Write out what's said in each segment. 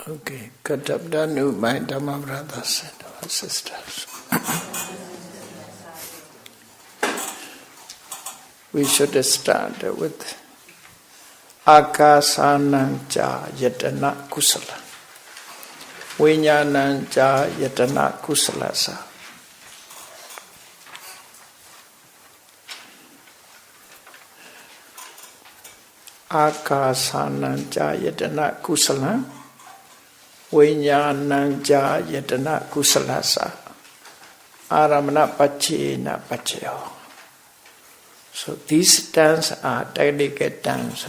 Okay, Katabdanu, my Dhamma brothers and sisters. We should start with Akasanancha Yatana Kusala. Vinyanancha Yatana Kusalasa. Akasanancha Yatana Kusala. Vinyanancha Yatana Kusalasa. Aramana Pachena Pachayo. So these terms are technical terms.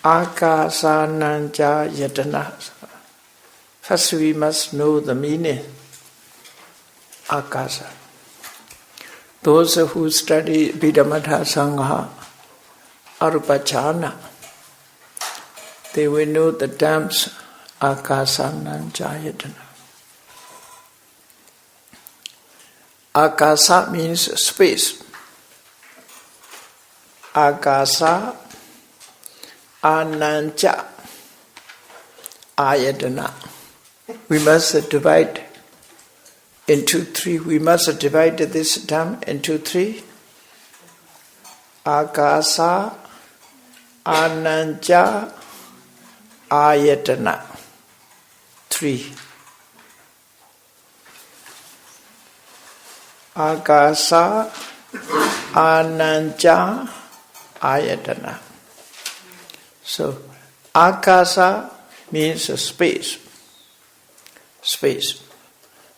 Akasanancha Yatana. First we must know the meaning. Akasa. Those who study Vidamata Sangha, Arupachana, they will know the terms Akasanancha Yatana. Akasa means space. Akasa, Anancha, Ayatana. We must divide into three. We must divide this term into three. Akasa, Anancha, Ayatana. Three. Akasa, Anancha, Ayatana. So, Akasa means space. Space.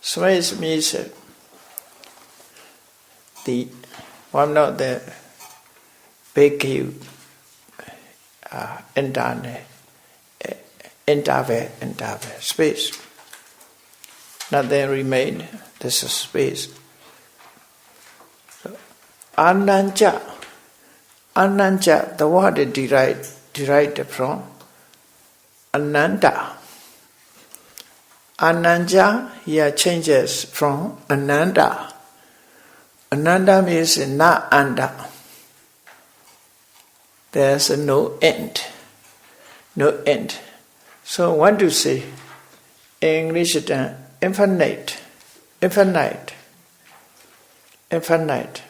Space means the one of the big interval, space. Nothing remain. This is space. Anancha. Anancha, the word is derived from Ananda. Ananja here changes from Ananda. Ananda means na anda. There's no end. No end. So what do you say? In English, infinite. Infinite. Infinite.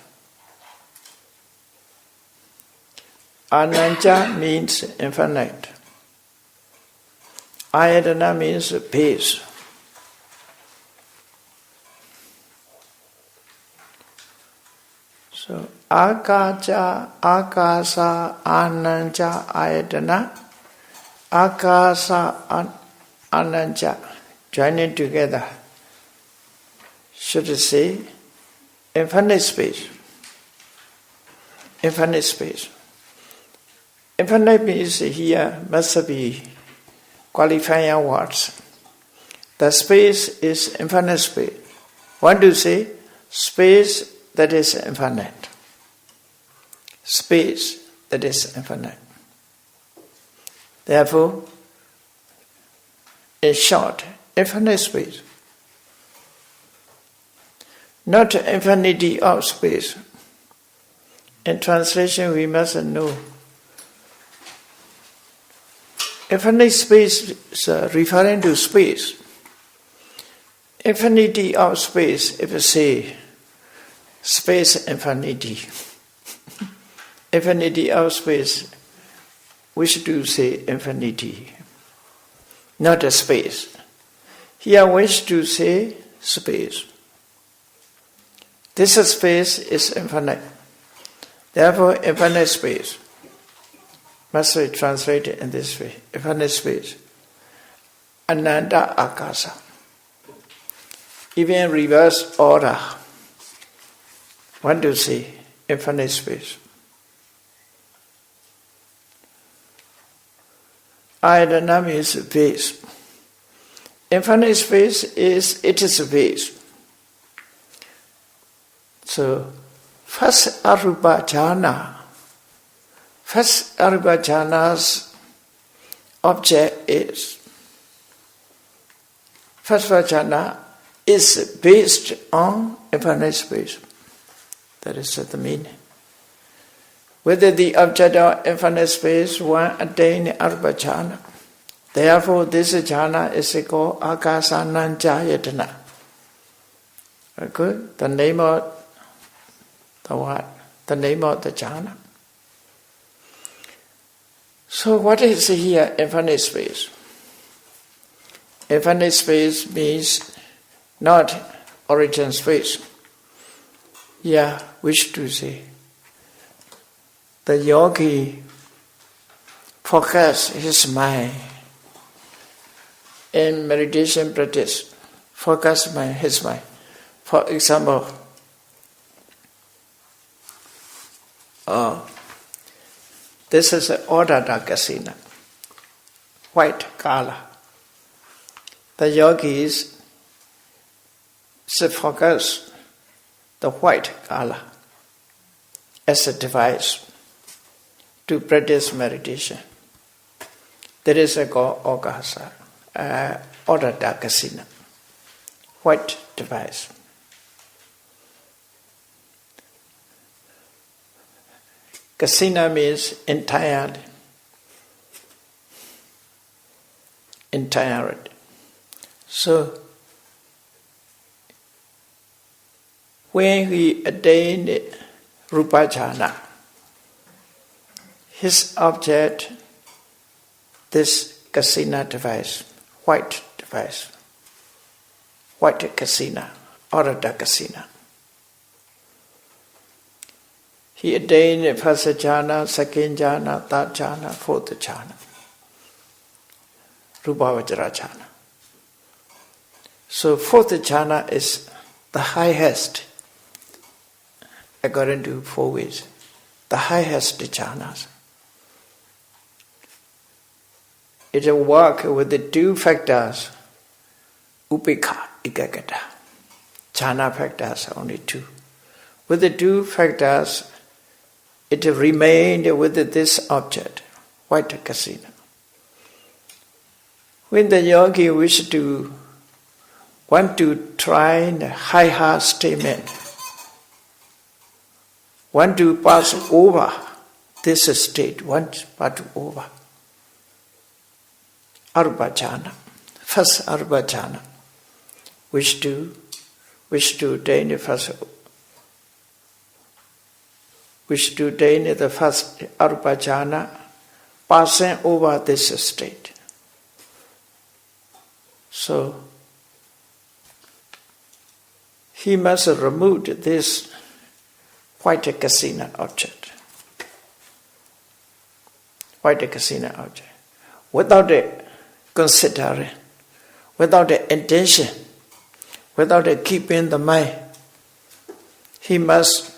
Ananja means infinite. Ayatana means base. So, Akasa, Ananja, Ayatana. Akasa, Ananja. Joining together. Should I say infinite space? Infinite space. Infinite means here must be qualifying words. The space is infinite space. What do you say? Space that is infinite. Space that is infinite. Therefore, in short, infinite space. Not infinity of space. In translation, we must know infinite space is referring to space. Infinity of space, if you say space infinity. Infinity of space, we should say infinity, not a space. Here we wish to say space. This space is infinite. Therefore, infinite space must be translated in this way. Infinite space. Ananda Akasa. Even reverse order. What do you say? Infinite space. Ayatana means base. Infinite space is, it is a base. So, First Arupa jhana. First Arupa jhana's object is, first jhana is based on infinite space. That is the meaning. With the object of infinite space, one attains Arupa jhana. Therefore, this jhana is called Akasananjayatana. Okay? The name of the what? The name of the jhana. So what is here infinite space? Infinite space means not origin space. Yeah, wish to say. The yogi focus his mind in meditation practice. Focus his mind. For example, this is an Odada Kasina, white color. The yogis focus the white color as a device to practice meditation. There is a called Ogasa, Odada Kasina, white device. Kasina means entirely. Entirety. So, when he attained Rupa jhana, his object, this kasina device, white kasina, Orada kasina. He attained first jhana, second jhana, third jhana, fourth jhana. Rupavajra jhana. So fourth jhana is the highest, according to 4 ways, the highest jhanas. It will work with the 2 factors, upekha, ekagata. Jhana factors are only 2. With the 2 factors, it remained with this object, white kasina. When the yogi want to try the higher statement, want to pass over this state, want pass over Arupa jhana, first Arupa jhana, wish to attain the first Arupa jhana, passing over this state. So, he must remove this white kasina object. White kasina object. Without the considering, without the intention, without the keeping the mind, he must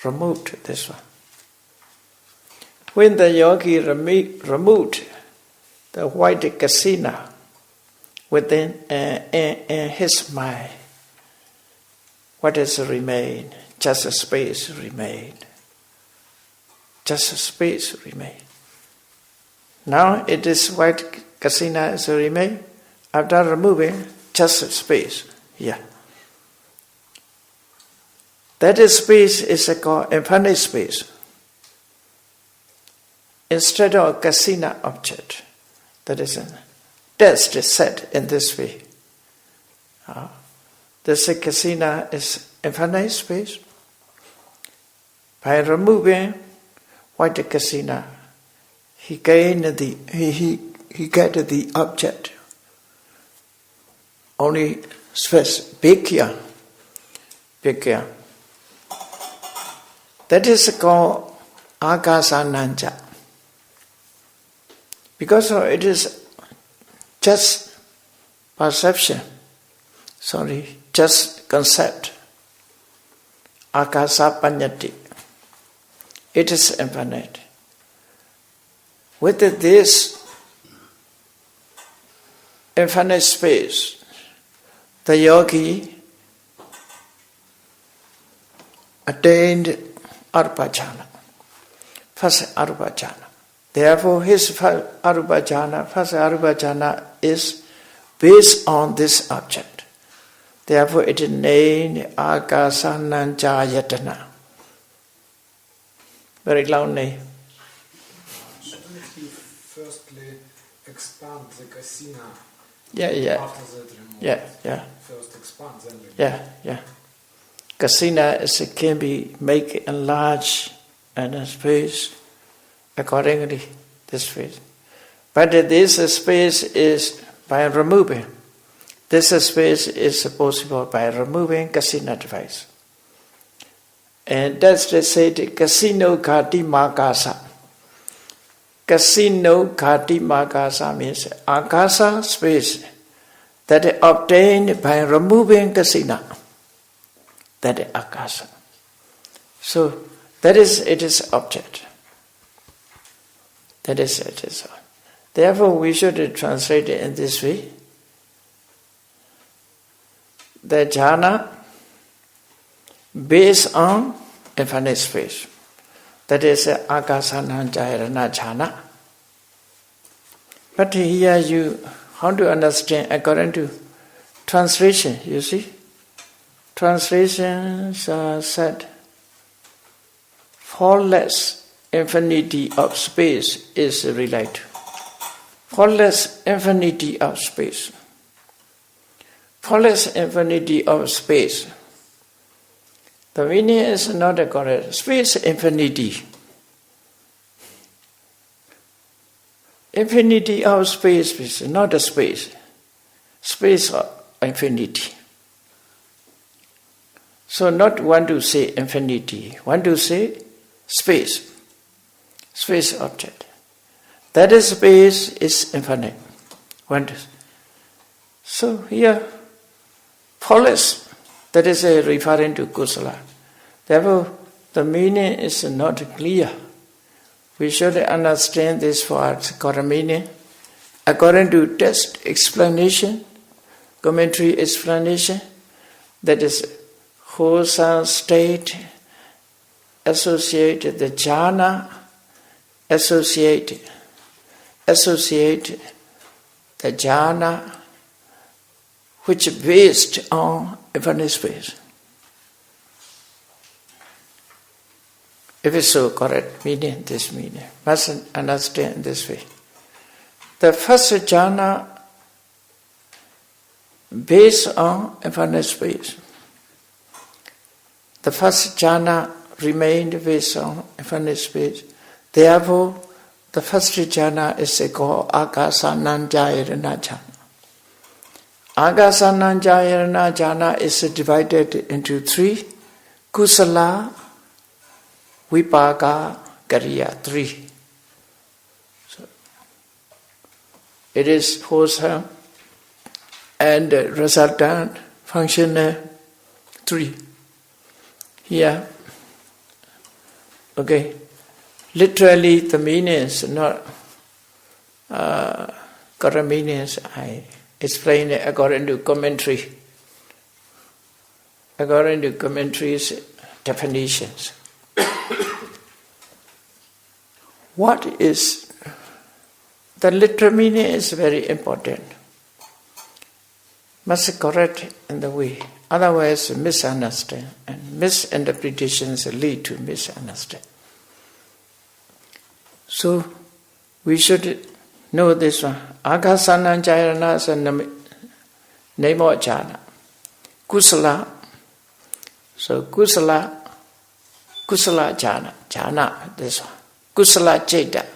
remove this one. When the yogi removed the white kasina within his mind, what has remained? Just a space remained. Just a space remained. Now it is white kasina is remain. After removing, just a space. Yeah. That space is called infinite space. Instead of a kasina object, that is a test is set in this way. This kasina is infinite space. By removing white kasina, he gained he get the object. Only space, bhikya. That is called akasananja. Because it is just perception. Just concept. Akasa panyati. It is infinite. With this infinite space, the yogi attained Arupa jhana. First Arupa jhana. Therefore, his first Arupa jhana is based on this object. Therefore, it is named Akasananjayatana. Very loud name. Shouldn't he firstly expand the kasina? Yeah. After that removal. Yeah. First expand, then remove. Yeah. Kasina can be make enlarge and a space accordingly. This space, but this space is by removing. This space is possible by removing kasina device. And that's the said casino ghati makasa. Casino ghati makasa means akasa space that is obtained by removing kasina. That is akasa. So that is it is object. That is it is. Therefore we should translate it in this way. The jhana based on infinite space. That is Akasananjayana jhana. But here you how to understand according to translation, you see? Translations are said formless infinity of space is related. Formless infinity of space. Formless infinity of space. The meaning is not correct. Space infinity. Infinity of space is not a space. Space of infinity. So not want to say infinity. Want to say space. Space object. That is space is infinite. So here formless, that is referring to kusala. Therefore, the meaning is not clear. We should understand this word's correct meaning according to text explanation, commentary explanation. That is wholesome state, associate the jhana, associate the jhana, which is based on infinite space. If it's so correct meaning, this meaning, must understand this way. The first jhana based on infinite space. The first jhana remained based on infinite space. Therefore, the first jhana is called Akasananjayana jhana. Akasananjayana jhana is divided into three. Kusala, Vipaka, Kariya, three. So, it is wholesome and resultant, functional, three. Here, okay, literally the meaning is not correct meanings. I explain it according to commentary. According to commentaries, definitions. What is the literal meaning is very important. Must correct in the way. Otherwise, misunderstand and misinterpretations lead to misunderstand. So, we should know this one. Akasananjayana is a name of jhana. Kusala. So, kusala jhana, this one. Kusala Chaita,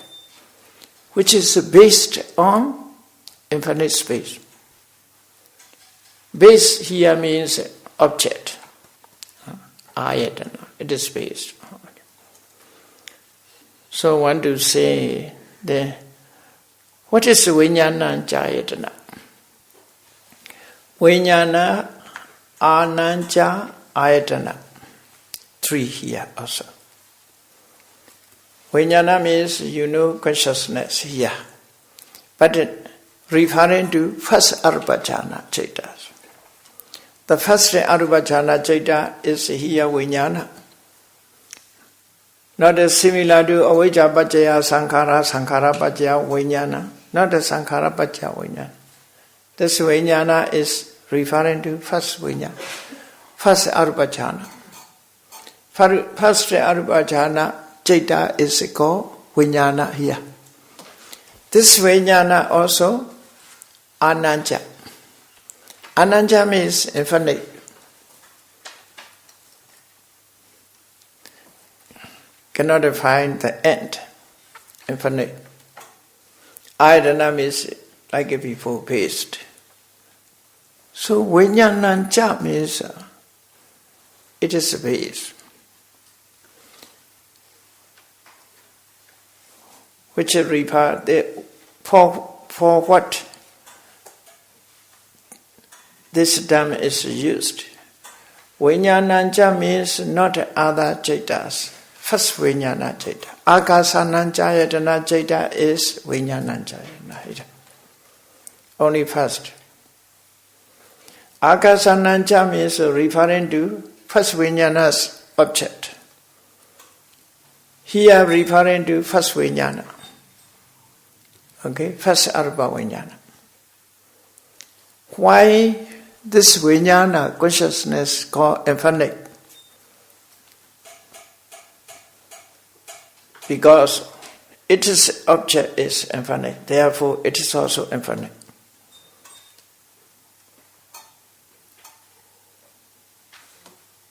which is based on infinite space. Base here means object. Ayatana, it is based. So want to say what is Vijnana Jayatana? Vijnana Ananja Ayatana. Three here also. Vijnana means, consciousness here. But referring to first Arupajhana Chaitas. The first Arupajhana Chaita is here Vijnana. Not as similar to avijja paccaya sankhara, sankhara paccaya vijnana. Not the sankhara paccaya vijnana. This vijnana is referring to first vijnana, first arupajhana. First arupajhana, citta is called vijnana here. This vijnana also ananja. Ananja means infinite. Cannot define the end. Infinite. Ayatana means like a before paste. So vijnananja means it is a base. Which refer for what this Dhamma is used. Vijnananja means not other citas. First vijnana citta. Akasananjayatana citta is vijnananjayatana. Only first. Akasananja means referring to first vijnana's object. Here referring to first vijnana. Okay, first arupa vijnana. Why this vijnana consciousness called infinite? Because its object is infinite, therefore it is also infinite.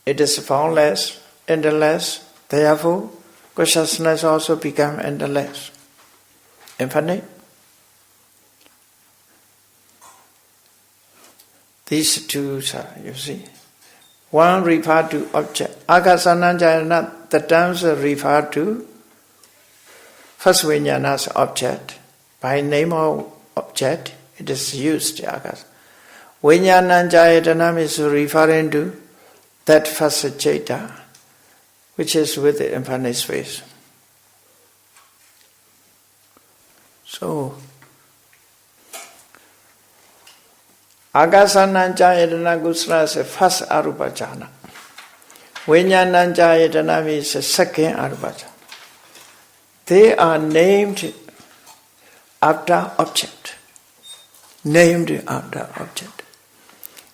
It is formless, endless, therefore consciousness also becomes endless, infinite. These two are, you see. One refer to object. Akasananjayana, the terms refer to first vijnana's object. By name of object, it is used. Vijnananjayatana is referring to that first citta, which is with the infinite space. So, Akasananjayatana kusala is the first arupajhana. Vijnananjayatana is the second arupajhana. They are named after object. Named after object.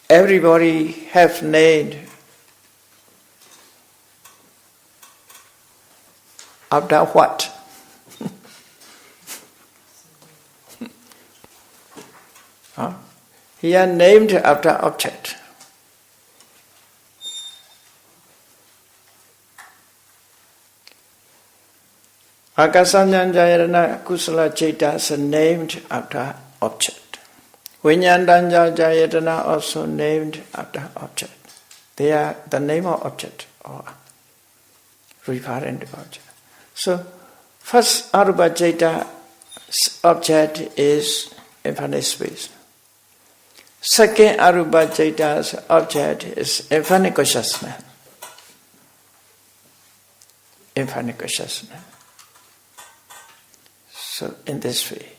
Everybody have named after what? Huh? Here named after object. Akasananjayatana kusala citta is named after object. Vijnananjayatana also named after object. They are the name of object or referring to object. So, first arupa citta object is infinite space. Second arupa citta's object is infinite consciousness. Infinite consciousness. So, in this way.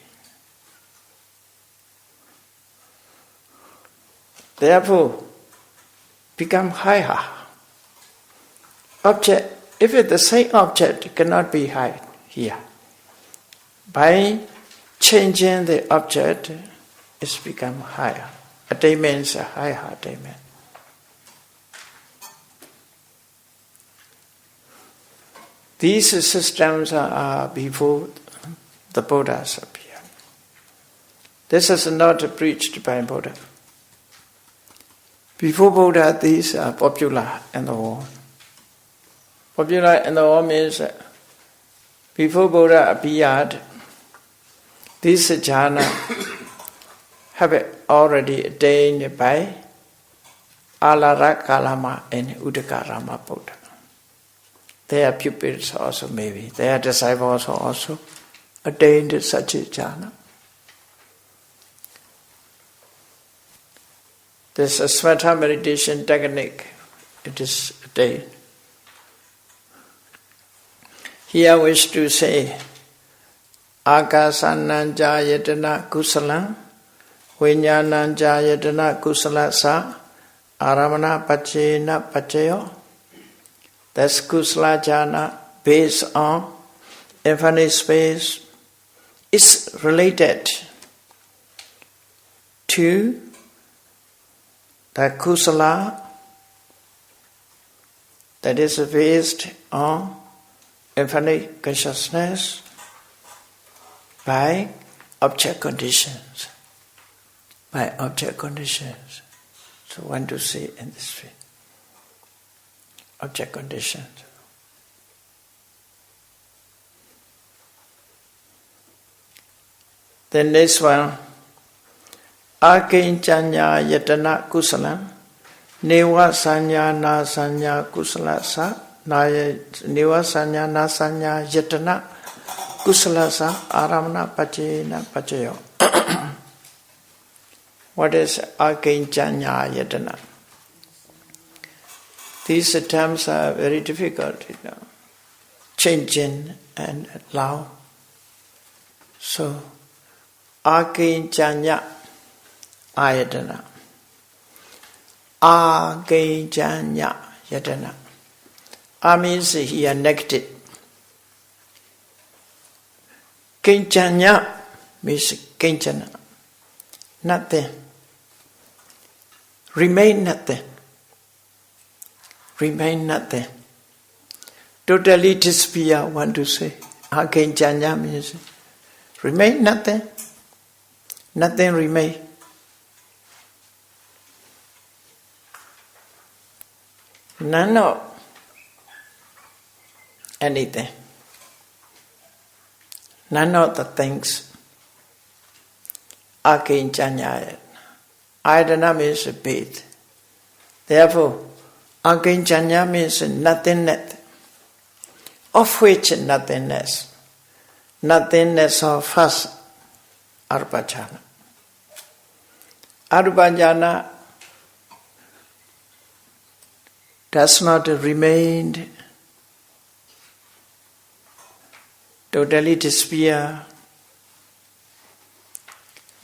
Therefore, become higher. Object, if it's the same object, cannot be high here. By changing the object, it's become higher. Attainment is a higher attainment. These systems are before the Buddhas appear. This is not preached by Buddha. Before Buddha, these are popular in the world. Popular in the world means before Buddha appeared, these jhana have already attained by Alara Kalama and Udakarama Buddha. Their pupils also maybe, their disciples also attained such a jhana. This is a smatha meditation technique. It is attained. Here I wish to say Akasananjayatana kusala Vijnananjayatana kusala sa Aramana pachena pachayo. That's kusala jhana based on infinite space is related to the kusala that is based on infinite consciousness by object conditions. By object conditions. So one to say in this way. Object conditions. The next one, Akinchanya Yatana Kusalam, Neva Sanya Na Sanya Kusala Sa, Neva Sanya Na Sanya Yatana Kusala Sa, Aramana Pachena Pachayo. What is Akinchanya Yatana? These terms are very difficult, changing and loud. So, Akinchanya Ayatana. Akinchanya Yatana. A means here negative. Kinchanya means kinchana. Nothing. Remain nothing. Remain nothing. Totally disappear, one to say. Akinchanya means remain nothing. Nothing remain. None of anything. None of the things. Akinchanya. Ayatana means base. Therefore, Akinchanya means nothingness, of which nothingness. Nothingness of first arupajhana. Arupajhana does not remain, totally disappear.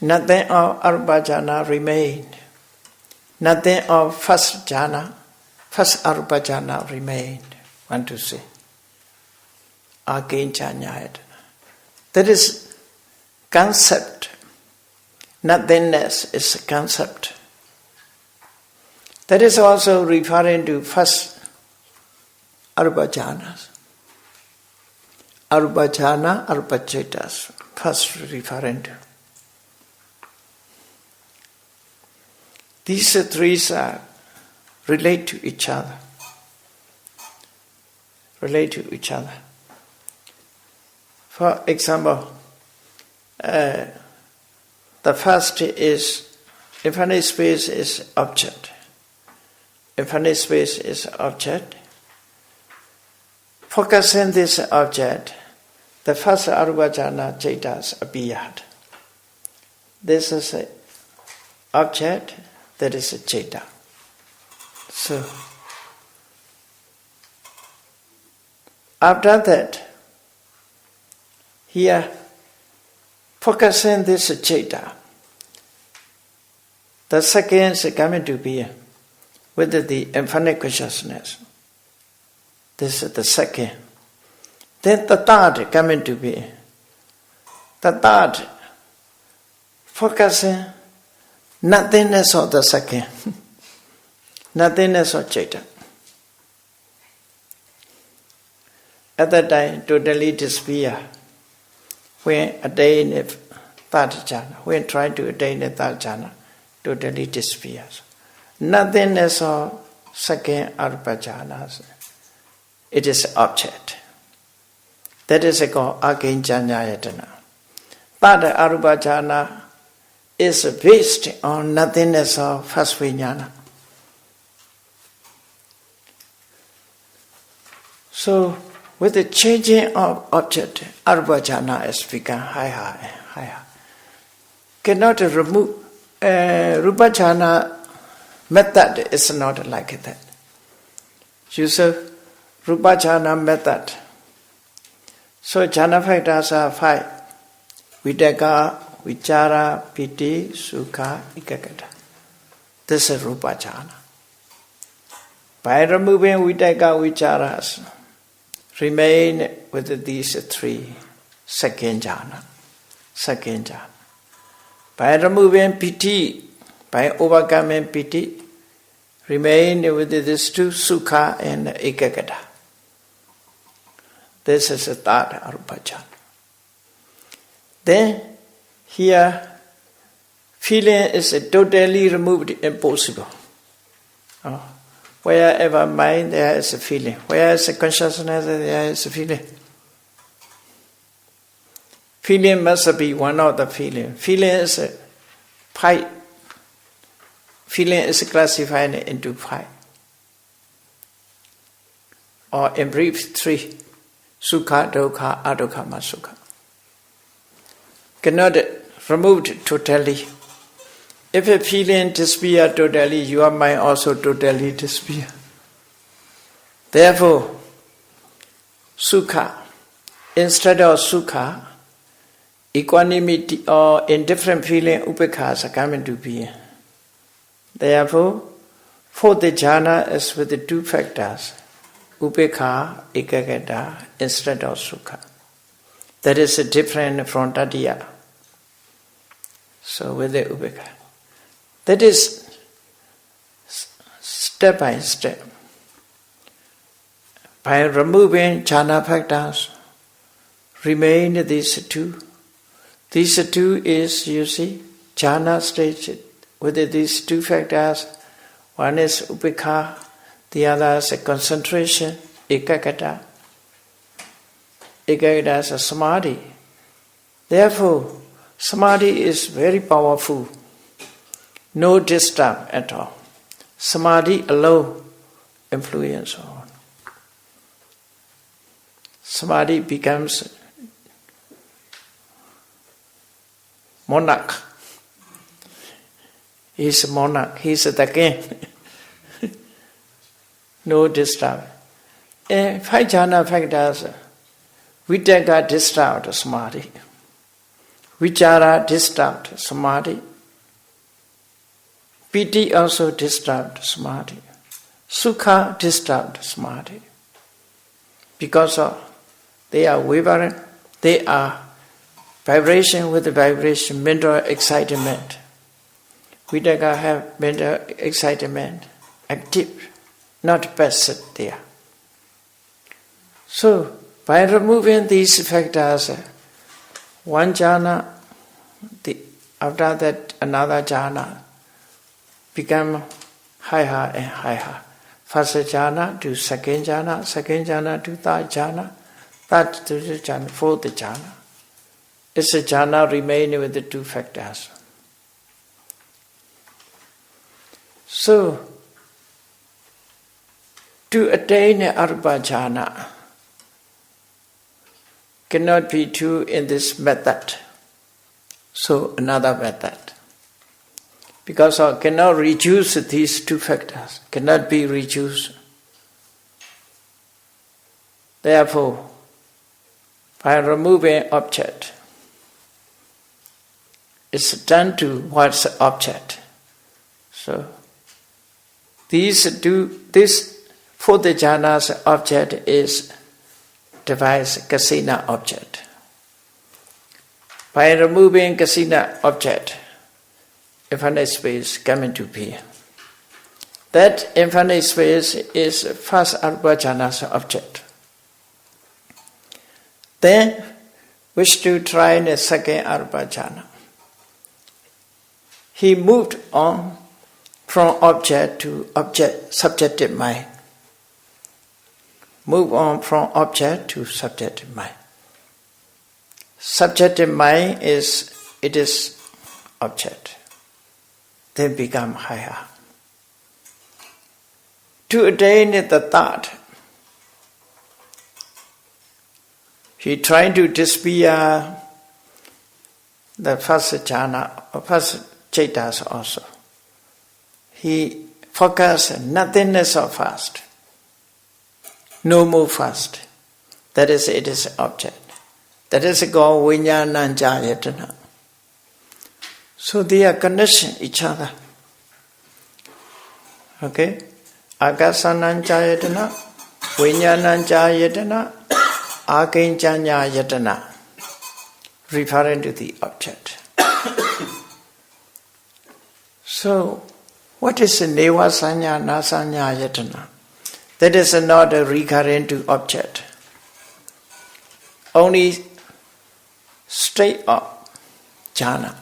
Nothing of arupajhana remained. Nothing of first jhana, first arupajhana remained. One to say. Akinchanya. That is concept. Nothingness is a concept. That is also referring to first arupajhanas. Arupajhana, arupachetas. First referring to. These three relate to each other. Relate to each other. For example, the first is infinite space is object. Infinite space is object. Focusing this object, the first arupajhana cetas appeared. This is an object. That is a ceta. So, after that, here, focusing this ceta, the second is coming to be with the infinite consciousness. This is the second. Then the third coming to be. The third, focusing nothingness of the second. Nothingness of Chaita. At that time, totally disappear. When attain the third jhana, when trying to attain the third jhana, totally disappears. Nothingness of second arupajhana. It is object. That is called Akinchanyayatana. Third arupajhana is based on nothingness of first vijnana. So, with the changing of object, arupajhana has become higher. Cannot remove. Rupajhana method is not like that. Use of Rupajhana method. So, jhana factors are 5. Vidaka, Vichara, Piti, Sukha, Ekagata. This is Rupajhana. By removing Vidaka, Vicharas, remain with these three second jhana. By removing piti, by overcoming piti, remain with these two sukha and ekagata. This is the third arupa jhana. Then here feeling is totally removed, impossible. Wherever mind, there is a feeling. Where is a consciousness, there is a feeling. Feeling must be one of the feeling. Feeling is five. Feeling is classified into five. Or in brief, three. Sukha, dukkha, adukkha, sukha. Cannot removed totally. If a feeling disappears totally, your mind also totally disappears. Therefore, sukha, instead of sukha, equanimity or indifferent feeling, upekkha, come into being. Therefore, fourth jhana is with the two factors, upekkha, ekagata, instead of sukha. That is different from tadiya. So with the upekkha. That is step by step. By removing jhana factors, remain these two. These two is, you see, jhana stage with these two factors. One is upekkha, the other is a concentration, ekagata. Ekagata is a samadhi. Therefore, samadhi is very powerful. No disturb at all. Samadhi alone influence on. Samadhi becomes monarch. He's a monarch. He's the king. No disturb. Five jhana factors. Vitaka disturbed samadhi. Vichara disturbed samadhi. Piti also disturbed samadhi. Sukha disturbed samadhi. Because they are wavering, they are vibration with the vibration, mental excitement. Vitaka have mental excitement, active, not passive there. So, by removing these factors, one jhana, after that another jhana, become higher and higher. First jhana to second jhana to third jhana, third to jhana, fourth jhana. It's a jhana remaining with the two factors. So, to attain arupa jhana cannot be two in this method. So, another method. Because I cannot reduce these two factors, cannot be reduced. Therefore, by removing object, it's done to what's the object. So, this for the jhana's object is device kasina object. By removing kasina object, infinite space come into being. That infinite space is first arupa jhana's object. Then wish to try the second arupa jhana. He moved on from object to object, subjective mind. Move on from object to subjective mind. Subjective mind is object. Then become higher. To attain the thought, he tried to despair the first jhana, or first chetas also. He focused nothingness of first. No more first. That is, it is object. That is called Vijnana Jayatana. So they are connecting each other. Okay? Akasana Jayatana, Vinyananja yatana, Akinjanya yatana, referring to the object. So, what is neva sanya, nasanya yatana? That is not a recurrent to object. Only straight up jhana.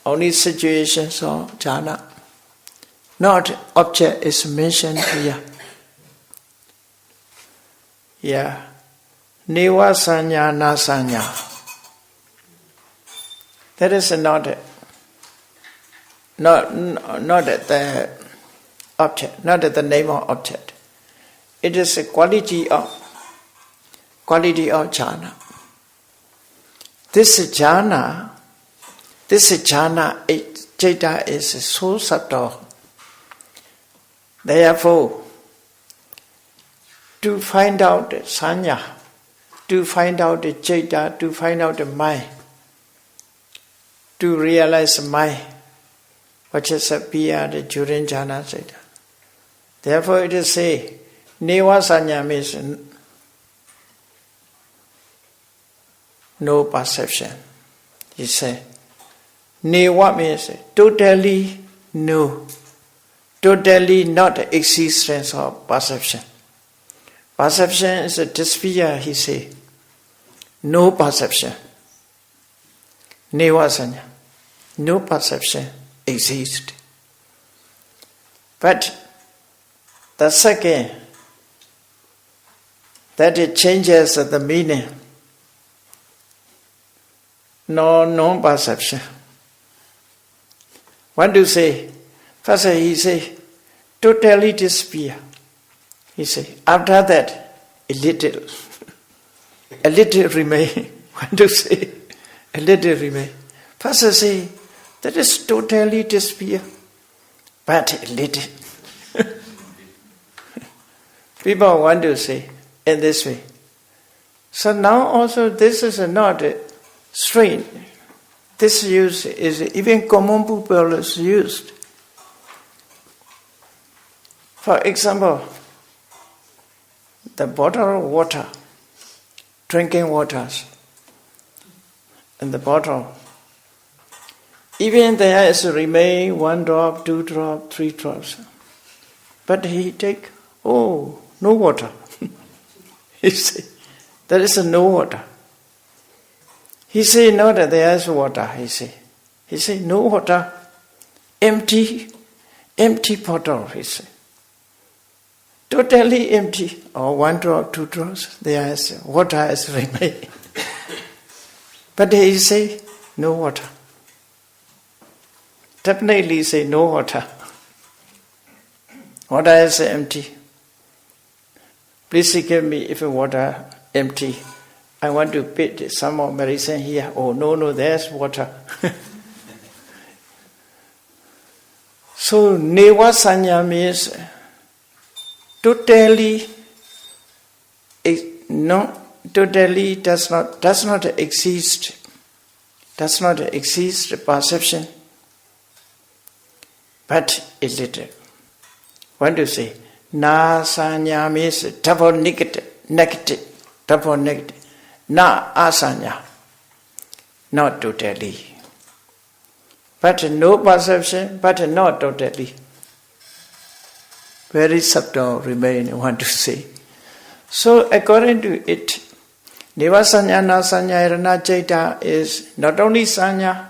Only situations of jhana. Not object is mentioned here. Yeah. Neva sanya, nasanya. That is not the object, not the name of object. It is a quality of jhana. This jhana, citta is so subtle. Therefore, to find out the sanya, to find out the citta, to find out the mind, to realize the mind, which is appeared during jhana citta. Therefore, it is say, neva sanya means no perception. He said, neva means totally no, totally not existence of perception. Perception is a disappear, he said. No perception. Neva sanya. No perception exists. But the second, that it changes the meaning. No non-perception. What do you say? First he say, totally disappear. He say, after that, a little remain. What do you say? A little remain. First say, that is totally disappear, but a little. People want to say in this way. So now also this is not strange. This use is even common people is used. For example, the bottle of water, drinking waters, in the bottle, even there is remain 1 drop, 2 drop, 3 drops. But he take, no water. He say, there is no water. He say, no, that there is water, he say. He say, no water, empty bottle, he say. Totally empty, or 1 drop, 2 drops, there is water has remained. But he say, no water. Definitely say, no water. Water is empty. Please give me if water empty. I want to put some more medicine here. Oh, no, there's water. So, neva sanya means totally does not exist. Does not exist perception, but a little. What do you say? Na sanya means double negative. Na asanya, not totally. But no perception, but not totally. Very subtle remain, I want to say. So according to it, neva sanya, na sanya, irana citta is not only sanya,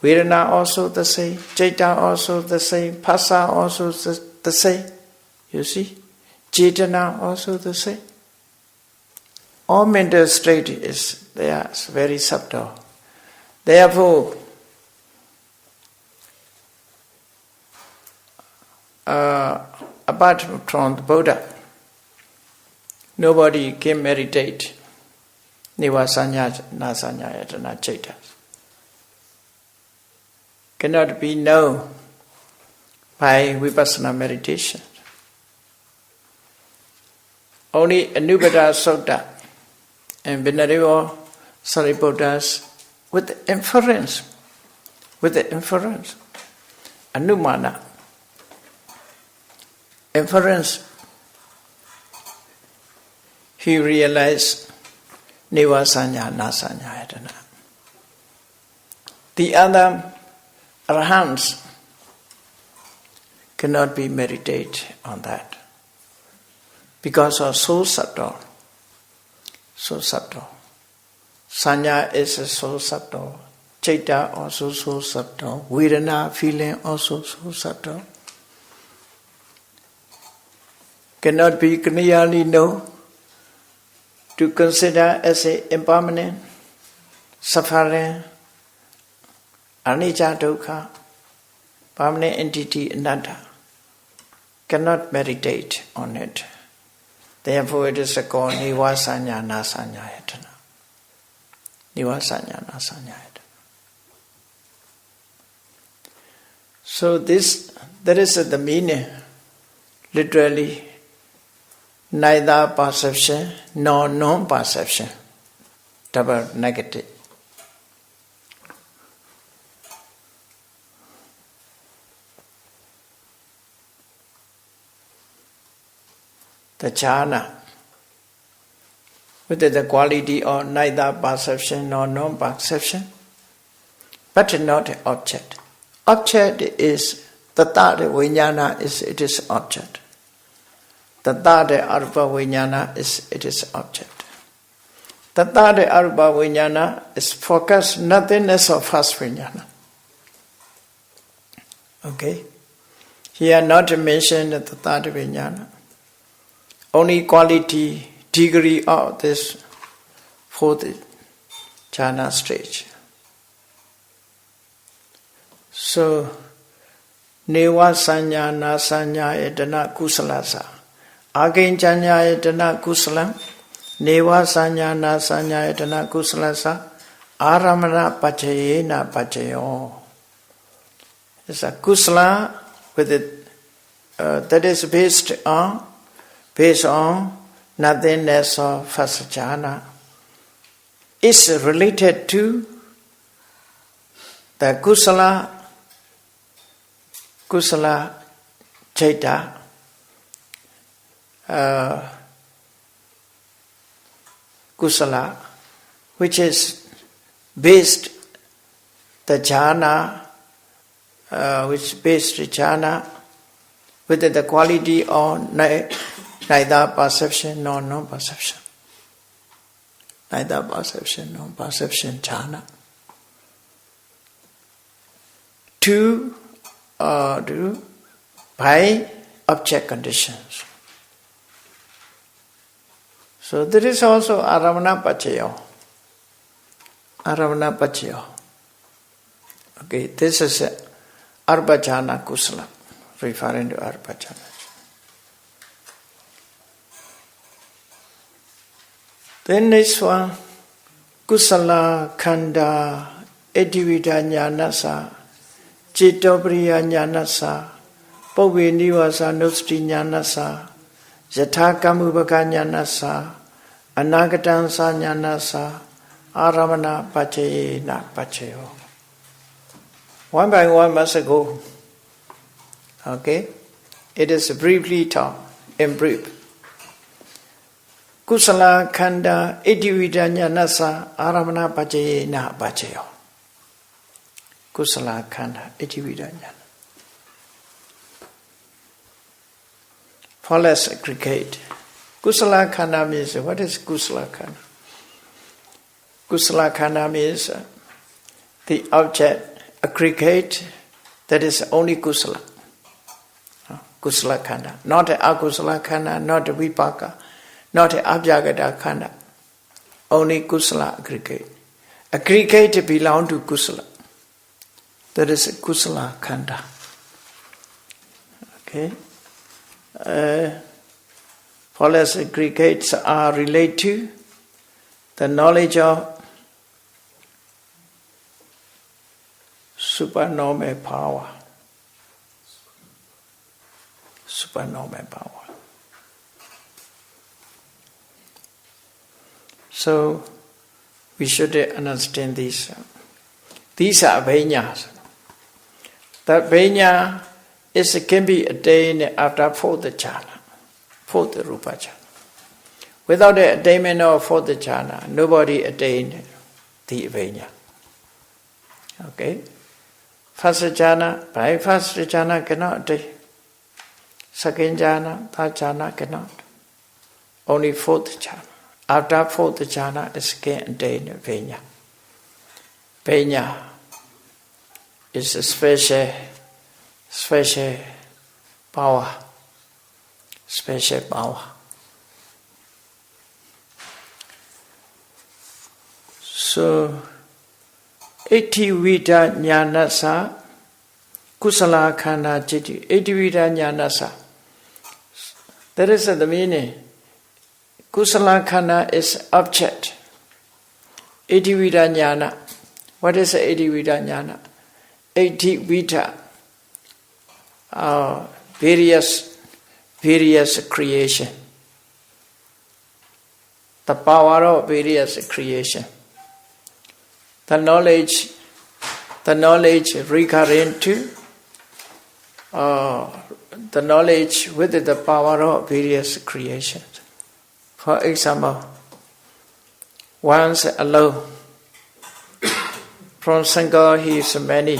Vedana also the same, citta also the same, phassa also the same. You see? Cetana also the same. All mental state is there, very subtle. Therefore, apart from the Buddha, nobody can meditate neva sanya, nasanya, yatana, citta. Cannot be known by vipassana meditation. Only Anubhada Sutta and Venerable Sariputta's with the inference, anumana, inference he realized Neva Sanya Nasanya Yatana. The other arahants cannot be meditate on that because of so subtle. So subtle. Sanya is so subtle. Chaita also so subtle. Vedana feeling also so subtle. Cannot be clearly known to consider as a impermanent, suffering, anicca dukkha, permanent entity anatta. Cannot meditate on it. Therefore it is called Nivasanya Nasanya Yatana. Nivasanya Nasanya Yatana. So that is the meaning, literally, neither perception nor non-perception, double negative. The jhana, with the quality of neither perception nor non-perception, but not object. Object is the third vijnana it is object. The third arupa vijnana it is object. The third arupa vijnana is focused nothingness of first vijnana. Okay? Here not mentioned the third vijnana. Only quality, degree of this fourth jhana stage. So, Neva Sanya Nasanya Yatana Kusalasa. Again Janya Yatana Kusalam. Neva Sanya Nasanya Yatana Kusalasa. Aramana Pachayena Pachayo. It's a kusala with it that is based on nothingness of first jhana. Is related to the kusala chaita, kusala, which is based the jhana, which based jhana with the quality of neither perception nor non-perception. Neither perception nor perception jhana. To by object conditions. So there is also aravana pachayo. Aravana pachayo. Okay, this is arbajana kusala, referring to arbajana. Then next one, kusala khanda edivita jnanasa. Chitopriya jnanasa, Pove nivasa nusti jnanasa, Yathakamubhaka jnanasa, Anagatansa jnanasa, Aramana pachayena pachayo. One by one must go. Okay? It is briefly taught, in brief. Kusala khanda idivita jnanasa, Aramana pachayena pachayo. Kusala khanda idivita jnana. Let's aggregate. Kusala khanda means, what is kusala khanda? Kusala khanda means the object aggregate that is only kusala. Kusala khanda. Not akusala khanda, not vipaka, not abhyagata khanda. Only kusala aggregate. Aggregate belong to kusala. That is a kusala khanda. Okay? False aggregates are related to the knowledge of supernormal power. Supernormal power. So, we should understand these. These are abhanyas. That abhanya can be attained after fourth jhana, fourth rupa jhana. Without the attainment of fourth jhana, nobody attained the Venya. Okay? First jhana, by first jhana cannot attain. Second jhana, third jhana cannot. Only fourth jhana. After fourth jhana is can attain Venya. Venya is a special power. Special power. So, Etivita Jnanasa, Kusala Khana Jiti, Etivita Jnanasa. That is the meaning. Kusala Khana is object. Etivita Jnana. What is Etivita Jnana? Etivita. Various creation. The power of various creation. The knowledge recurring to the knowledge with the power of various creations. For example, once alone, from single he is many.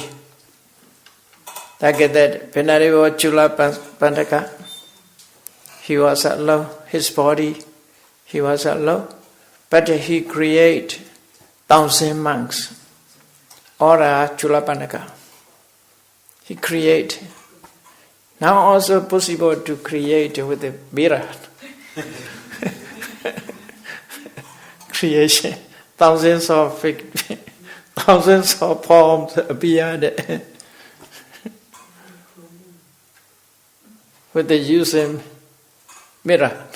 Like that, Venariva Chula Pandaka, he was alone, his body, he was alone, but he create 1,000 monks, or Chulapanaka. He create. Now also possible to create with the mirror. Creation. Thousands of forms appeared with the using mirror.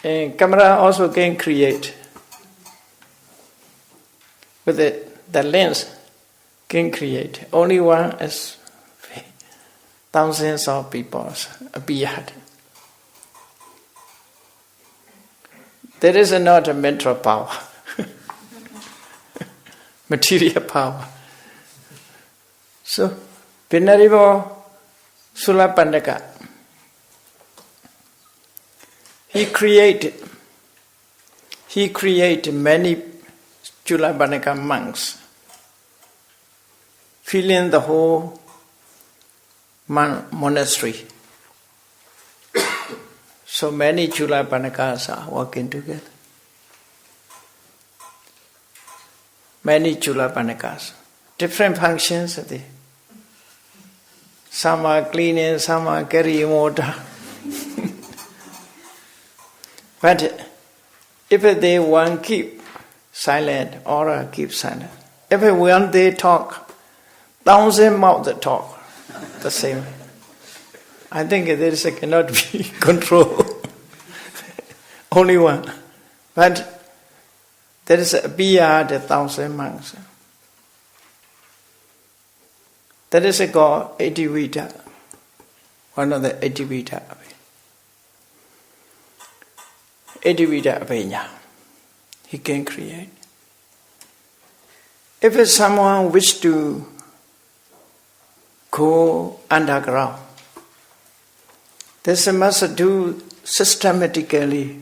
And camera also can create. With the lens can create. Only one is thousands of people appeared. There is not a mental power. Material power. So, Pinarivo Sulapandaka. He created many Chulapanaka monks, filling the whole monastery. So many Chulapanakas are working together. Many Chulapanakas, different functions. Some are cleaning, some are carrying water. But if they one keep silent or keep silent, if when they talk, 1,000 mouths talk the same. I think there cannot be control. Only one. But there is beyond 1,000 monks. That is called Etivita, one of the Etivita. Etivita Avenya. He can create. If someone wish to go underground, this must do systematically.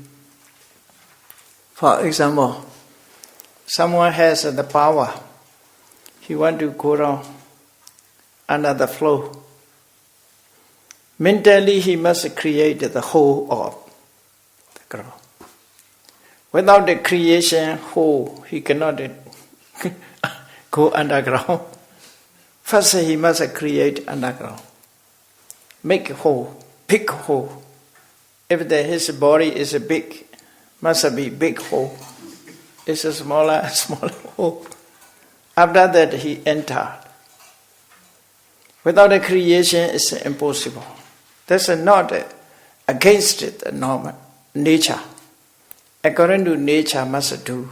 For example, someone has the power. He want to go down under the floor. Mentally, he must create the whole of the ground. Without the creation whole, he cannot go underground. First, he must create underground. Make a hole, big hole. If his body is big, must be big hole. It's a smaller hole. After that, he entered. Without a creation, it's impossible. That's not against the normal nature. According to nature, must do.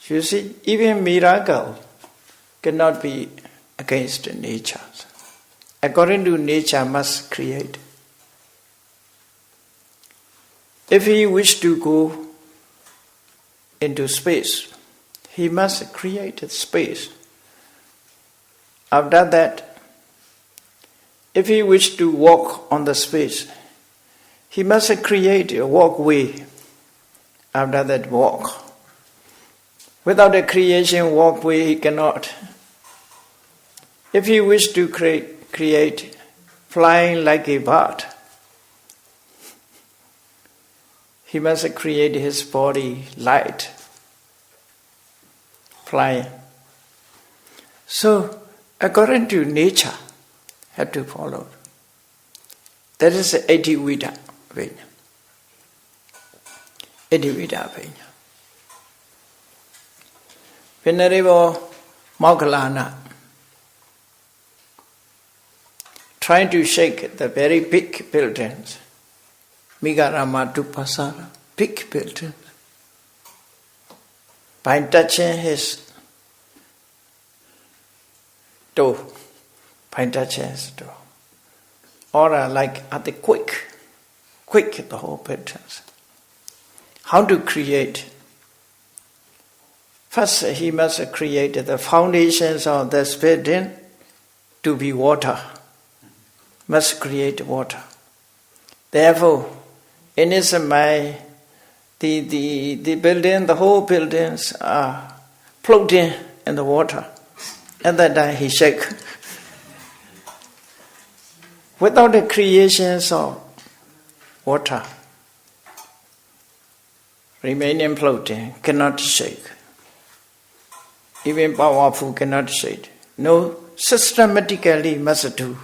You see, even miracle cannot be against nature. According to nature, must create. If he wish to go into space, he must create a space. After that, If he wished to walk on the space, he must create a walkway after that walk. Without a creation walkway, he cannot. If he wished to create flying like a bird, he must create his body light, flying. So, according to nature, have to follow. That is the Adivida Venya. Adivida Venya. Venerable Moggallana trying to shake the very big buildings. Migarama Dupasara, big buildings. By touching his toe, by touching his toe. Or like at the quick the whole buildings. How to create? First, he must create the foundations of this building to be water. Must create water. Therefore, in his mind, the building, the whole buildings are floating in the water. At that time, he shake. Without the creations of water, remaining floating, cannot shake. Even powerful cannot shake. No, systematically must do.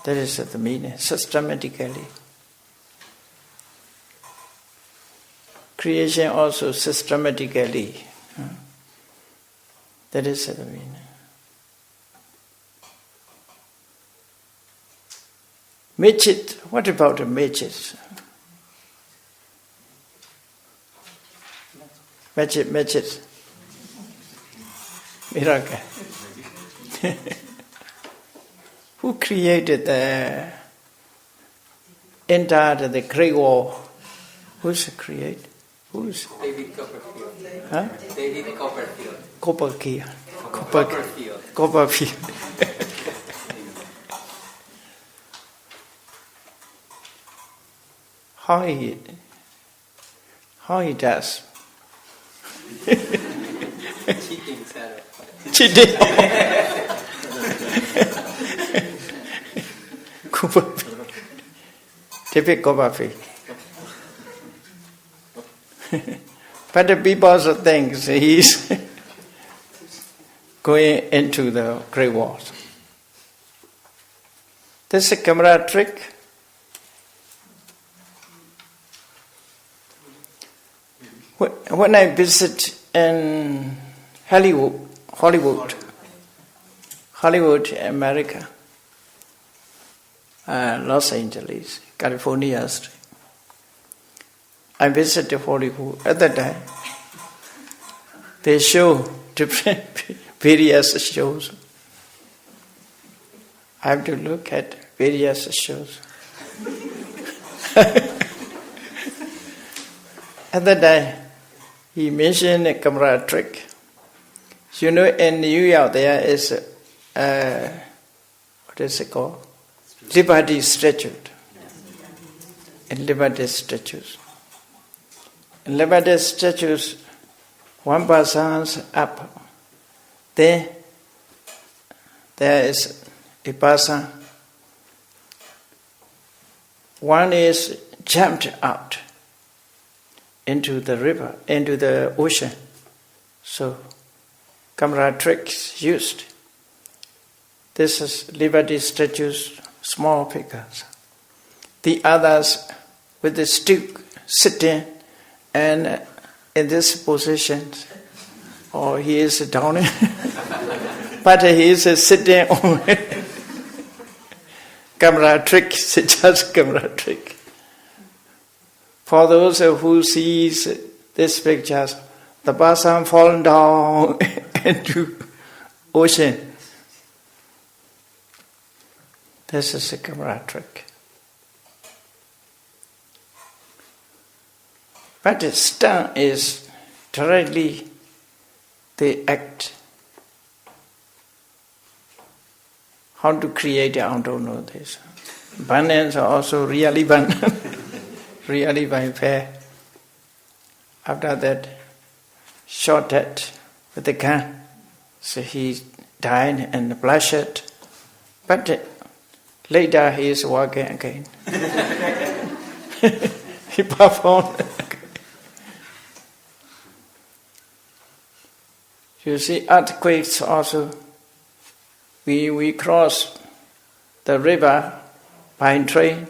That is the meaning, systematically. Creation also systematically. That is the meaning. Midget, what about a midget? Midget. Miracle. Who created the entire the Great Wall? Who's created? Who's? David Copperfield. Huh? David Copperfield. Copperfield. How he does? Cheating, Sarah. Cheating. Copperfield. David Copperfield. But the people also think he's going into the Great Walls. This is a camera trick. When I visit in Hollywood, America, Los Angeles, California, I visited Hollywood. At that time, they show different various shows. I have to look at various shows. At that time, he mentioned a camera trick. You know, in New York there is what is it called? Liberty Statue. And Liberty Statues. In Liberty Statues, one person's up. Then there is a person. One is jumped out into the river, into the ocean. So, camera tricks used. This is Liberty Statues, small figures. The others with the stick sitting and in this position, or he is down, but he is sitting on camera trick, just camera trick. For those who sees this pictures, the person fallen down into ocean. This is a camera trick. But the stunt is directly the act. how to create, I don't know this. Abundance also really abundant, really by fair. After that, shot at with the gun, so he died and blushed. But later he is walking again. He performed. You see, earthquakes also. We cross the river by train,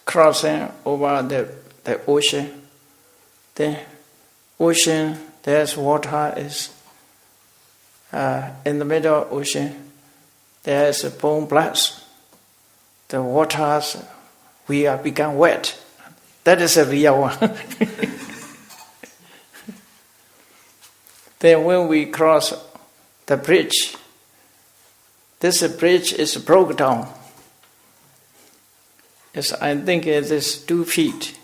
crossing over the ocean. The ocean, there's water is in the middle of the ocean. There's a bone blast. The waters, we are become wet. That is a real one. Then when we cross the bridge, this bridge is broken down. I think it is 2 feet.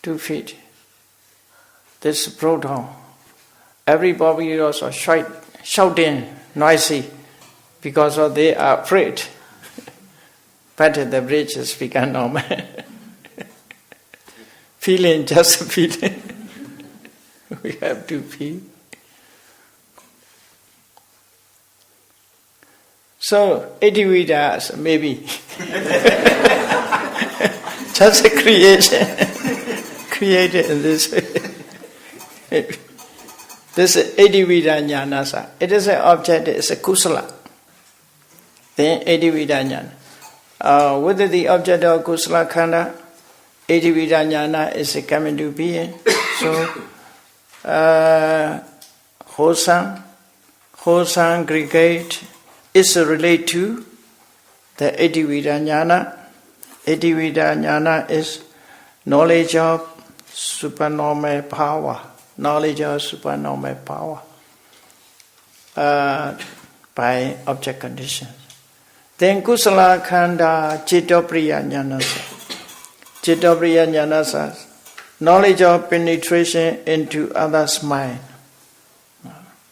2 feet. This broke down. Everybody also shouting, noisy, because they are afraid. But the bridge has become normal. Feeling, just feeling. We have to feel. So, 80 Vedas, maybe. Just a creation. Created in this way. This 80 Veda Jnanasa. It is an object, it's a kusala. Then 80 Veda Jnana. With the object of kusala khanda, 80 Veda Jnana is coming to being. So, wholesome, aggregate, is related to the 80 Veda Jnana. 80 Veda Jnana is knowledge of supernormal power. Knowledge of supernormal power by object conditions. Then kusala khanda Chittapriya Jnanasa. Chittapriya Jnanasa, knowledge of penetration into others' mind.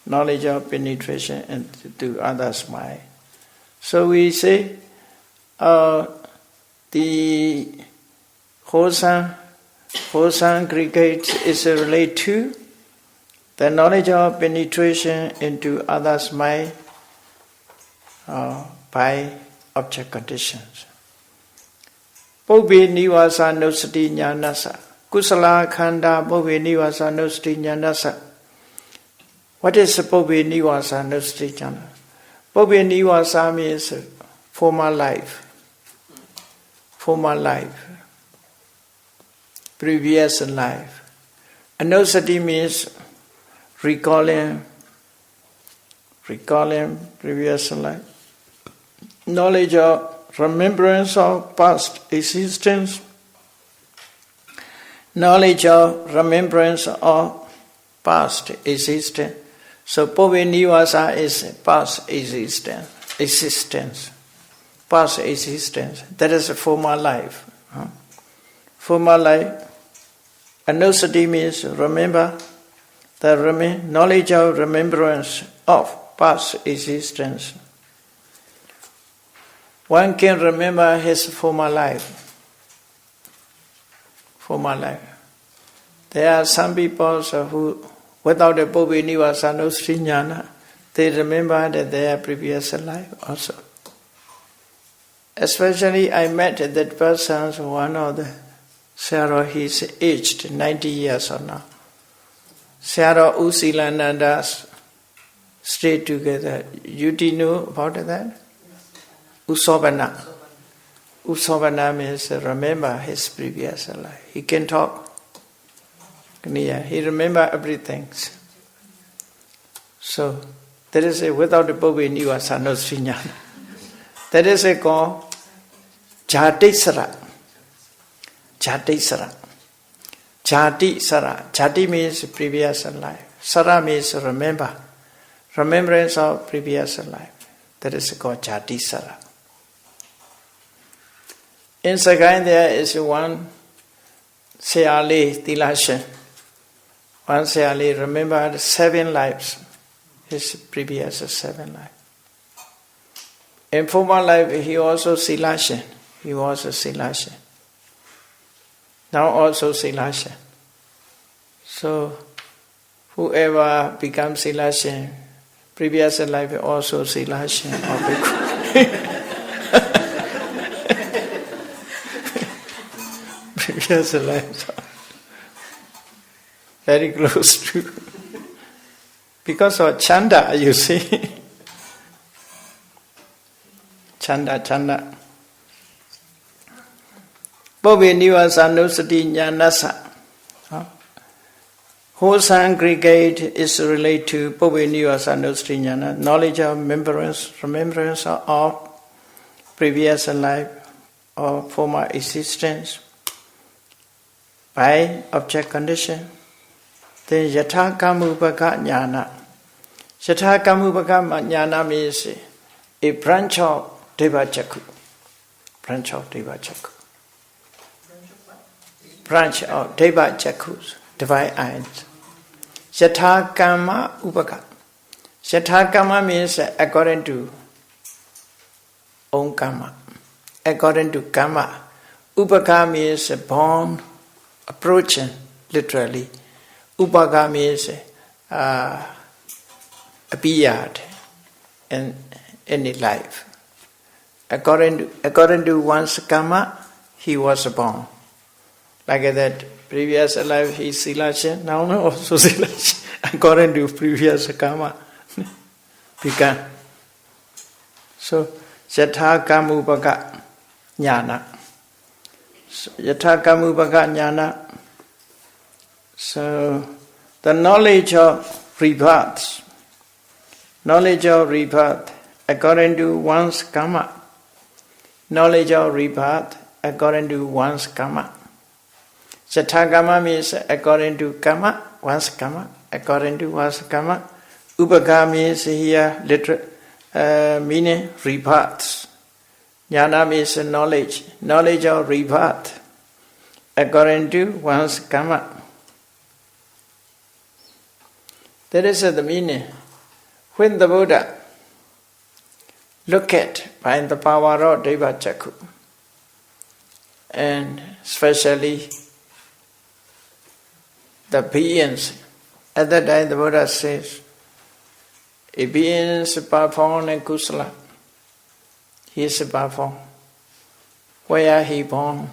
Knowledge of penetration into others' mind. So we say the wholesome aggregate is related to the knowledge of penetration into others' mind by object conditions. Bhobbe nivasa nusati jnanasa. Kusala khanda bhobbe nivasa nusati jnanasa. What is bhobbe nivasa nusati jnana? Bhobbe nivasa means former life. Former life. Previous life. Anusati means recalling previous life. Knowledge of remembrance of past existence. Knowledge of remembrance of past existence. So Bhobbe nivasa is past existence. Past existence. That is a former life. Former life. Anusati means remember, the knowledge of remembrance of past existence. One can remember his former life. Former life. There are some people who, without a Bhobbe nivasa nusati jnana, they remember that their previous life also. Especially I met that person, one of the Sayadaw, he's aged 90 years or now. Sayadaw Usilananda stayed together. You did know about that? Usobana. Usobana means remember his previous life. He can talk. He remember everything. So, that is a without a Bhobbe nivasa nusati jnana. That is a called Jatisara. Jatisara. Jatisara. Jati means previous life. Sara means remember. Remembrance of previous life. That is called Jatisara. In Sagai there is one Sayali Tilashan. One Sayali remembered 7 lives. His previous 7 lives. In former life, he also Silashin. He was a Silashin. Now also Silashin. So, whoever becomes Silashin, previous life also Silashin or Bhikkhu. Previous life. Very close to. Because of chanda, you see. Chanda. Bobhi Nivasannusati Jnanasa. Wholesome aggregate is related to Bobhi Nivasannusati Jnana, knowledge of remembrance of previous life or former existence by object condition. Then Yatha Kamupaka Jnana. Yatha Kamupaka Jnana means a branch of Deva Chakku. Branch of Deva Chakku. Branch of Deva Chakkus, divine eyes. Yatha Kama Upaka. Yatha Kama means according to own karma. According to karma. Upaka means born, approaching, literally. Upaka means appeared in any life. According to one's karma, he was born. Like that, previous life he is Silashin, now also Silashin. According to previous karma, began. So, Yatha Kamupaka Jnana. Yatha Kamupaka Jnana. So, the knowledge of rebirth. Knowledge of rebirth according to one's karma. Knowledge of rebirth according to one's karma. Yatha karma means according to karma, one's karma, according to one's karma. Upaka means here literal meaning rebirth. Jnana means knowledge, knowledge of rebirth according to one's karma. That is the meaning. When the Buddha looked at by the power of Deva Chakku, and especially the beings, at that time the Buddha says, a beings perform in kusala, he is perform. Where he born?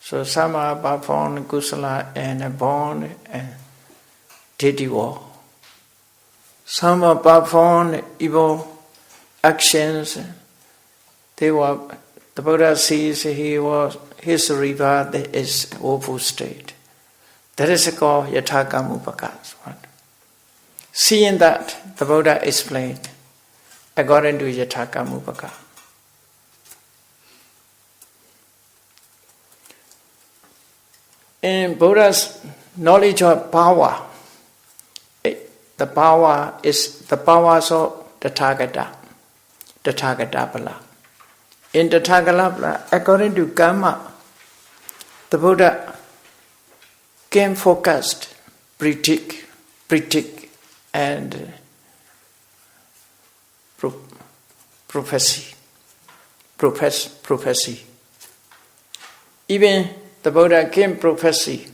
So some are perform kusala and born and did evil. Some are perform evil actions. The Buddha sees his rebirth is woeful state. That is called Yatha Kamupaka. Seeing that, the Buddha explained according to Yatha Kamupaka. In Buddha's knowledge of power, the power is the powers of the Tathagata Pala. In the Tathagata Pala, according to karma, the Buddha came focused, critique, and prophecy. Even the Buddha came prophecy,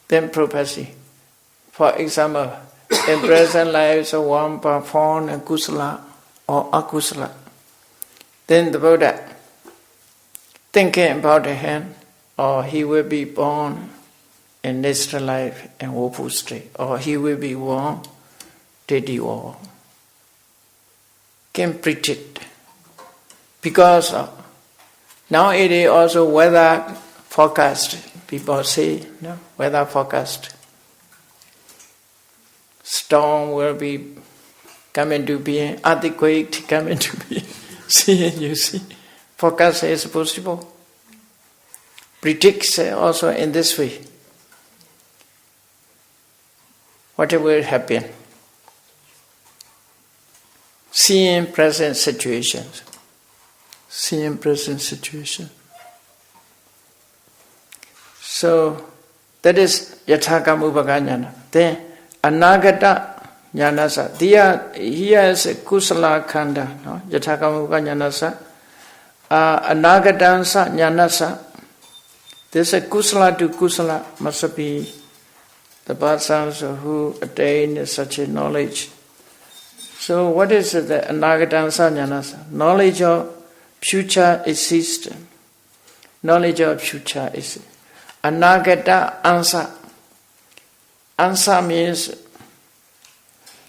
then prophecy. For example, in present lives one perform kusala or akusala. Then the Buddha thinking about him, or he will be born in next life in woeful state, or he will be born dead or can predict. Because nowadays also weather forecast, people say, no, weather forecast. Storm will be coming to being, earthquake coming to being. You see, forecast is possible. Predicts also in this way. What will happen? Seeing present situations. So that is Yatha Kamupaka Jnana. Then Anagata Jnanasa. Here is a kusala khanda. No? Yatthakamuka jnanasa. Anagadansa jnanasa. This is a kusala to kusala. Must be the persons who attain such a knowledge. So what is the anagadansa jnanasa? Knowledge of future existence. Knowledge of future is anagata ansa. Ansa means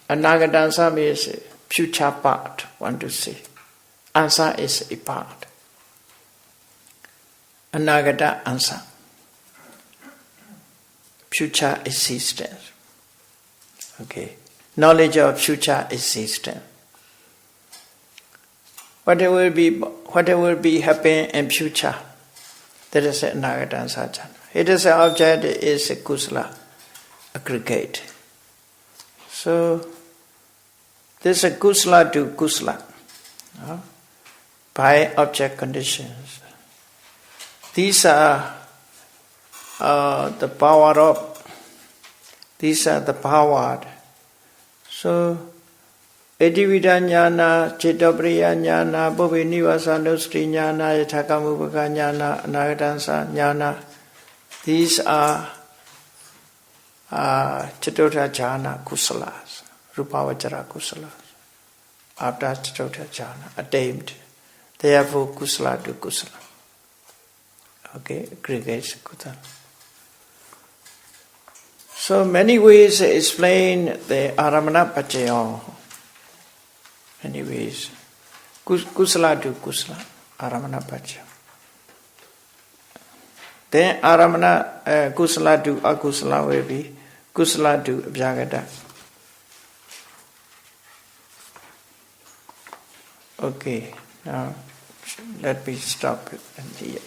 anagadansa means future part, one to say. Ansa is a part. Anagata ansa. Future existence. Okay. Knowledge of future existence. Whatever will be happen in future, that is anagadansa jnana. It is an object, is a kusala, aggregate. So this is a kusala to kusala, by object conditions. These are the power of. These are the power. So Edivida jnana, Chittapriya jnana, Bhuvi nivasa nusri jnana, Yatthakamuka jnana, Anagadansa jnana. These are Chaturtha jhana kusalas, Rupavachara kusalas. After Chaturtha jhana, attained. Therefore kusala to kusala. Okay, aggregates kusala. So many ways to explain the aramana pachaya. Many ways. Kusala to kusala, aramana pachaya. Then aramana kusala to akusala will be kusala to abhyagata. Okay, now let me stop it here.